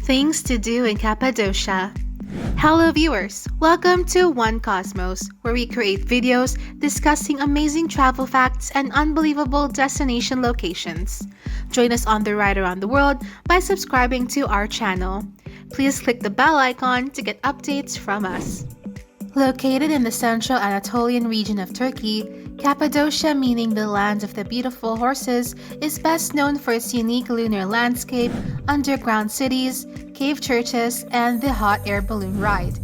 Things to do in Cappadocia. Hello viewers, welcome to One Cosmos, where we create videos discussing amazing travel facts and unbelievable destination locations. Join us on the ride around the world by subscribing to our channel. Please click the bell icon to get updates from us. Located in the central Anatolian region of Turkey, Cappadocia, meaning the land of the beautiful horses, is best known for its unique lunar landscape, underground cities, cave churches, and the hot air balloon ride.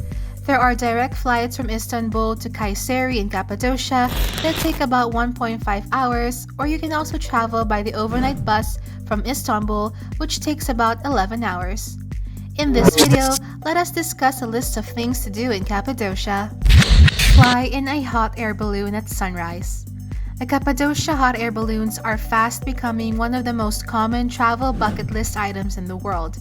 There are direct flights from Istanbul to Kayseri in Cappadocia that take about 1.5 hours, or you can also travel by the overnight bus from Istanbul, which takes about 11 hours. In this video, let us discuss a list of things to do in Cappadocia. Fly in a hot air balloon at sunrise. The Cappadocia hot air balloons are fast becoming one of the most common travel bucket list items in the world.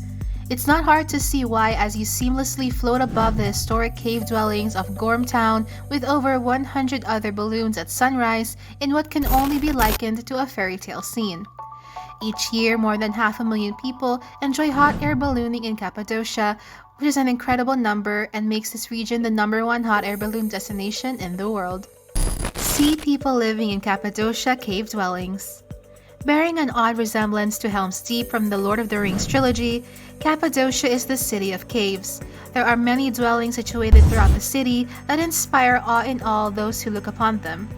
It's not hard to see why as you seamlessly float above the historic cave dwellings of Gorm Town with over 100 other balloons at sunrise in what can only be likened to a fairy tale scene. Each year, more than 500,000 people enjoy hot air ballooning in Cappadocia, which is an incredible number and makes this region the #1 hot air balloon destination in the world. See people living in Cappadocia cave dwellings. Bearing an odd resemblance to Helm's Deep from the Lord of the Rings trilogy, Cappadocia is the city of caves. There are many dwellings situated throughout the city that inspire awe in all those who look upon them.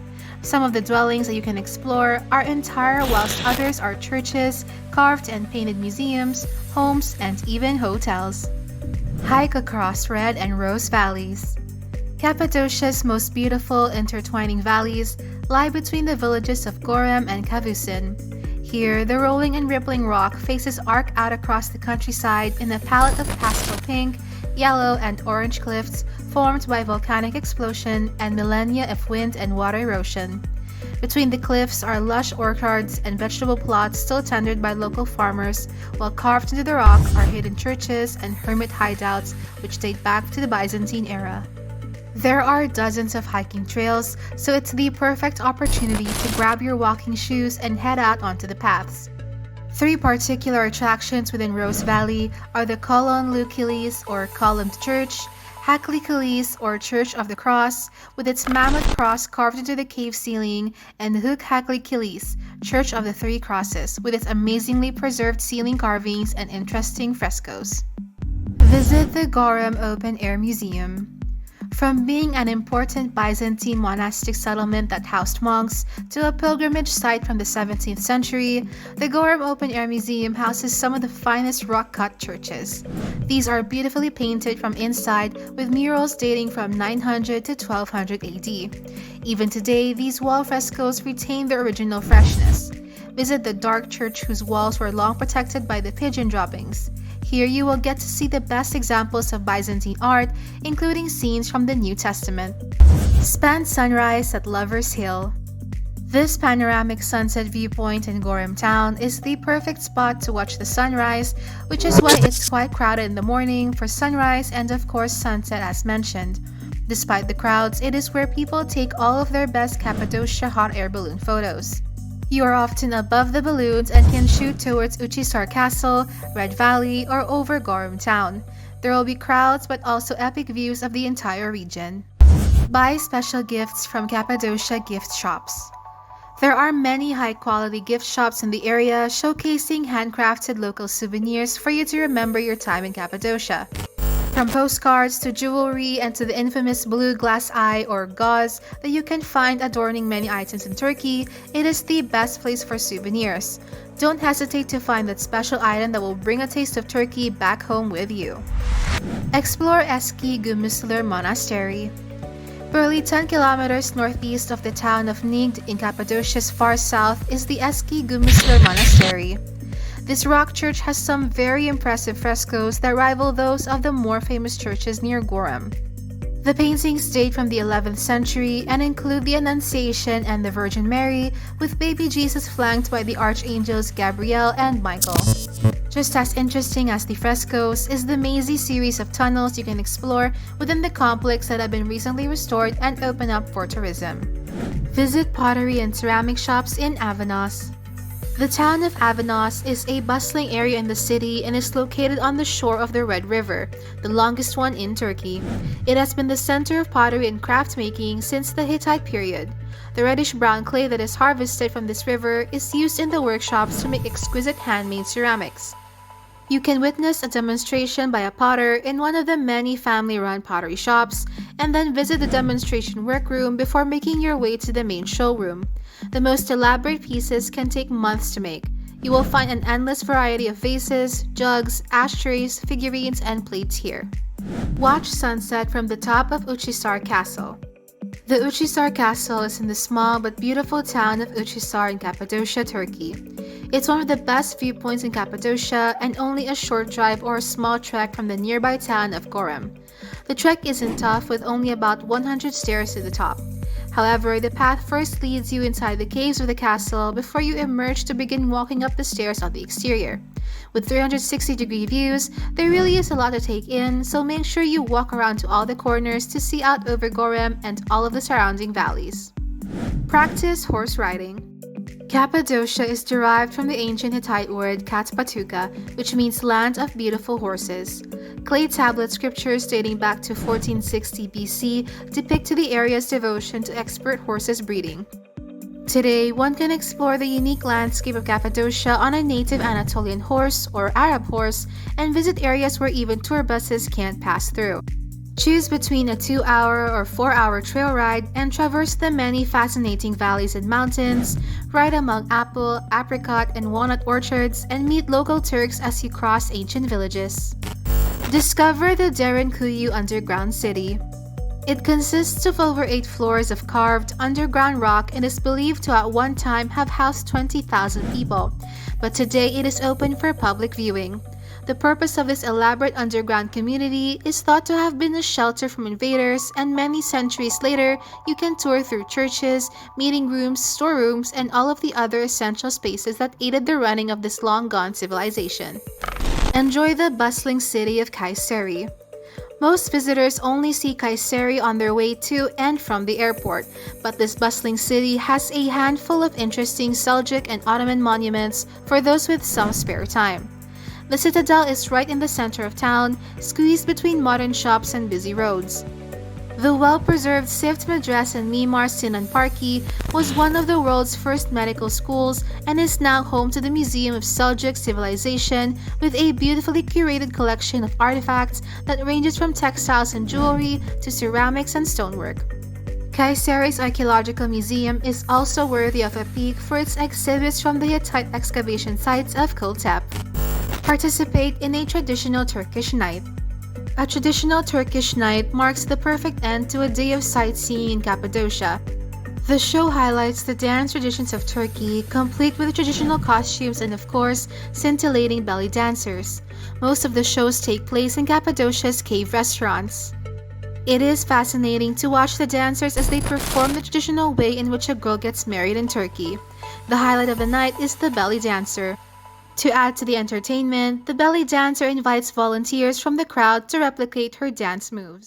Some of the dwellings that you can explore are entire, whilst others are churches, carved and painted museums, homes, and even hotels. Hike across Redd and Rose valleys. Cappadocia's most beautiful intertwining valleys lie between the villages of Gorem and Kavusin. Here, the rolling and rippling rock faces arc out across the countryside in a palette of pastel pink, yellow, and orange cliffs formed by volcanic explosion and millennia of wind and water erosion. Between the cliffs are lush orchards and vegetable plots still tended by local farmers, while carved into the rock are hidden churches and hermit hideouts which date back to the Byzantine era. There are dozens of hiking trails, so it's the perfect opportunity to grab your walking shoes and head out onto the paths. 3 particular attractions within Rose Valley are the Kolon Kilis or Columned Church, Hakli Kilis or Church of the Cross with its mammoth cross carved into the cave ceiling, and Huk Hakli Kilis, Church of the Three Crosses with its amazingly preserved ceiling carvings and interesting frescoes. Visit the Gorem Open Air Museum. From being an important Byzantine monastic settlement that housed monks to a pilgrimage site from the 17th century, the Gorem Open Air Museum houses some of the finest rock-cut churches. These are beautifully painted from inside with murals dating from 900 to 1200 AD. Even today, these wall frescoes retain their original freshness. Visit the dark church whose walls were long protected by the pigeon droppings. Here you will get to see the best examples of Byzantine art, including scenes from the New Testament. Spend sunrise at Lover's Hill. This panoramic sunset viewpoint in Gorem Town is the perfect spot to watch the sunrise, which is why it's quite crowded in the morning for sunrise and of course sunset as mentioned. Despite the crowds, it is where people take all of their best Cappadocia hot air balloon photos. You are often above the balloons and can shoot towards Uchisar Castle, Redd Valley, or over Gorem Town. There will be crowds but also epic views of the entire region. Buy special gifts from Cappadocia gift shops. There are many high-quality gift shops in the area showcasing handcrafted local souvenirs for you to remember your time in Cappadocia. From postcards to jewelry and to the infamous blue glass eye or gauze that you can find adorning many items in Turkey, it is the best place for souvenirs. Don't hesitate to find that special item that will bring a taste of Turkey back home with you. Explore Eski Gümüşler Monastery. Barely 10 kilometers northeast of the town of Nigd in Cappadocia's far south is the Eski Gümüşler Monastery. This rock church has some very impressive frescoes that rival those of the more famous churches near Gorem. The paintings date from the 11th century and include the Annunciation and the Virgin Mary, with baby Jesus flanked by the archangels Gabriel and Michael. Just as interesting as the frescoes is the mazy series of tunnels you can explore within the complex that have been recently restored and open up for tourism. Visit pottery and ceramic shops in Avanos. The town of Avanos is a bustling area in the city and is located on the shore of the Red River, the longest one in Turkey. It has been the center of pottery and craft making since the Hittite period. The reddish-brown clay that is harvested from this river is used in the workshops to make exquisite handmade ceramics. You can witness a demonstration by a potter in one of the many family-run pottery shops, and then visit the demonstration workroom before making your way to the main showroom. The most elaborate pieces can take months to make. You will find an endless variety of vases, jugs, ashtrays, figurines, and plates here. Watch sunset from the top of Uchisar Castle. The Uchisar Castle is in the small but beautiful town of Uchisar in Cappadocia, Turkey. It's one of the best viewpoints in Cappadocia and only a short drive or a small trek from the nearby town of Gorem. The trek isn't tough with only about 100 stairs to the top. However, the path first leads you inside the caves of the castle before you emerge to begin walking up the stairs on the exterior. With 360-degree views, there really is a lot to take in, so make sure you walk around to all the corners to see out over Gorem and all of the surrounding valleys. Practice horse riding. Cappadocia is derived from the ancient Hittite word Katpatuka, which means land of beautiful horses. Clay tablet scriptures dating back to 1460 BC depict the area's devotion to expert horses breeding. Today, one can explore the unique landscape of Cappadocia on a native Anatolian horse or Arab horse and visit areas where even tour buses can't pass through. Choose between a 2-hour or 4-hour trail ride and traverse the many fascinating valleys and mountains, ride among apple, apricot, and walnut orchards, and meet local Turks as you cross ancient villages. Discover the Derinkuyu underground city. It consists of over 8 floors of carved underground rock and is believed to at one time have housed 20,000 people, but today it is open for public viewing. The purpose of this elaborate underground community is thought to have been a shelter from invaders, and many centuries later, you can tour through churches, meeting rooms, storerooms, and all of the other essential spaces that aided the running of this long-gone civilization. Enjoy the bustling city of Kayseri. Most visitors only see Kayseri on their way to and from the airport, but this bustling city has a handful of interesting Seljuk and Ottoman monuments for those with some spare time. The citadel is right in the center of town, squeezed between modern shops and busy roads. The well-preserved Sift Medrese and Mimar Sinan Parki was one of the world's first medical schools and is now home to the Museum of Seljuk Civilization with a beautifully curated collection of artifacts that ranges from textiles and jewelry to ceramics and stonework. Kayseri's archaeological museum is also worthy of a peek for its exhibits from the Hittite excavation sites of Kultep. Participate in a traditional Turkish night. A traditional Turkish night marks the perfect end to a day of sightseeing in Cappadocia. The show highlights the dance traditions of Turkey, complete with traditional costumes and, of course, scintillating belly dancers. Most of the shows take place in Cappadocia's cave restaurants. It is fascinating to watch the dancers as they perform the traditional way in which a girl gets married in Turkey. The highlight of the night is the belly dancer. To add to the entertainment, the belly dancer invites volunteers from the crowd to replicate her dance moves.